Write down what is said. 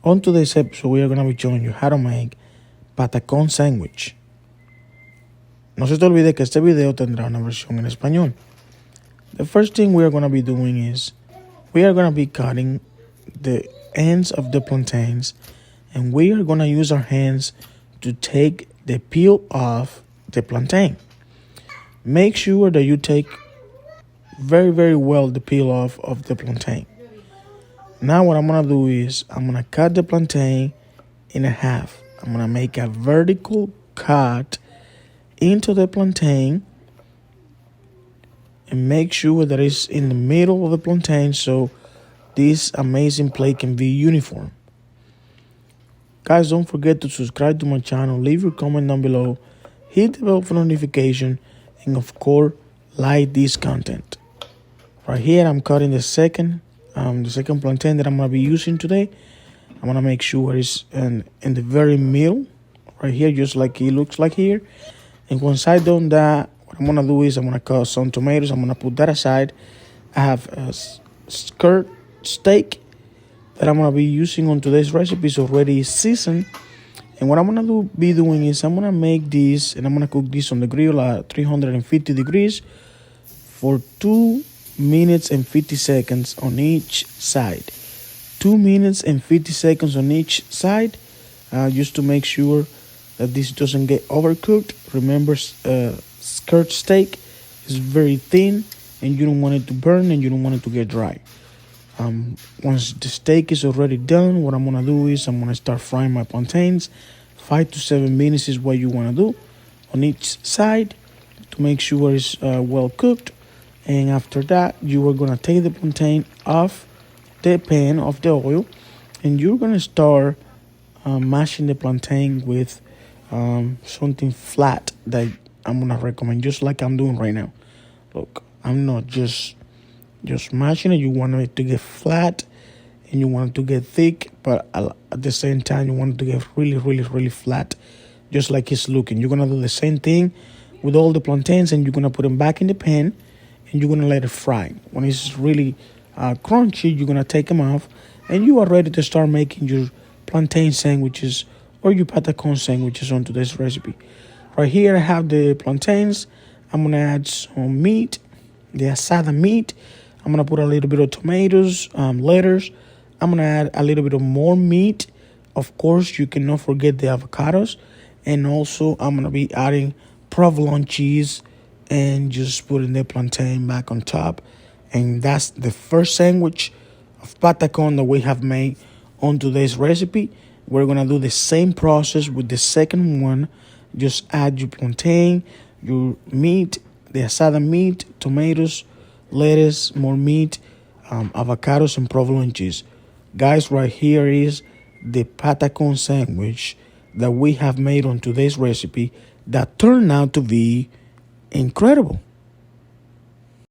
On today's episode, we are going to be showing you how to make patacón sándwich. No se te olvide que este video tendrá una versión en español. The first thing we are going to be doing is we are going to be cutting the ends of the plantains, and we are going to use our hands to take the peel off the plantain. Make sure that you take very well the peel off of the plantain. Now what I'm going to do is I'm going to cut the plantain in half. I'm going to make a vertical cut into the plantain and make sure that it's in the middle of the plantain so this amazing plate can be uniform. Guys, don't forget to subscribe to my channel, leave your comment down below, hit the bell for notification, and of course, like this content. Right here, I'm cutting the second plantain that I'm going to be using today. I'm going to make sure it's in the very middle, right here, just like it looks like here. And once I done that, what I'm going to do is I'm going to cut some tomatoes. I'm going to put that aside. I have a skirt steak that I'm going to be using on today's recipe. It's already seasoned. And what I'm going to be doing is I'm going to make this, and I'm going to cook this on the grill at 350 degrees for 2 minutes and 50 seconds on each side. 2 minutes and 50 seconds on each side, just to make sure that this doesn't get overcooked. Remember, skirt steak is very thin, and you don't want it to burn, and you don't want it to get dry. Once the steak is already done, what I'm going to do is I'm going to start frying my plantains. 5 to 7 minutes is what you want to do on each side to make sure it's well cooked. And after that, you are going to take the plantain off the pan of the oil, and you're going to start mashing the plantain with something flat that I'm going to recommend, just like I'm doing right now. Look, I'm not just mashing it. You want it to get flat and you want it to get thick, but at the same time, you want it to get really flat, just like it's looking. You're going to do the same thing with all the plantains, and you're going to put them back in the pan, and you're going to let it fry. When it's really crunchy, you're going to take them off, and you are ready to start making your plantain sandwiches or your patacon sandwiches on today's recipe. Right here, I have the plantains. I'm going to add some meat, the asada meat. I'm going to put a little bit of tomatoes, lettuce. I'm going to add a little bit of more meat. Of course, you cannot forget the avocados. And also, I'm going to be adding provolone cheese and just putting the plantain back on top. And that's the first sandwich of patacon that we have made on today's recipe. We're going to do the same process with the second one. Just add your plantain, your meat, the asada meat, tomatoes, lettuce, more meat, avocados, and provolone cheese. Guys, right here is the patacon sandwich that we have made on today's recipe that turned out to be incredible.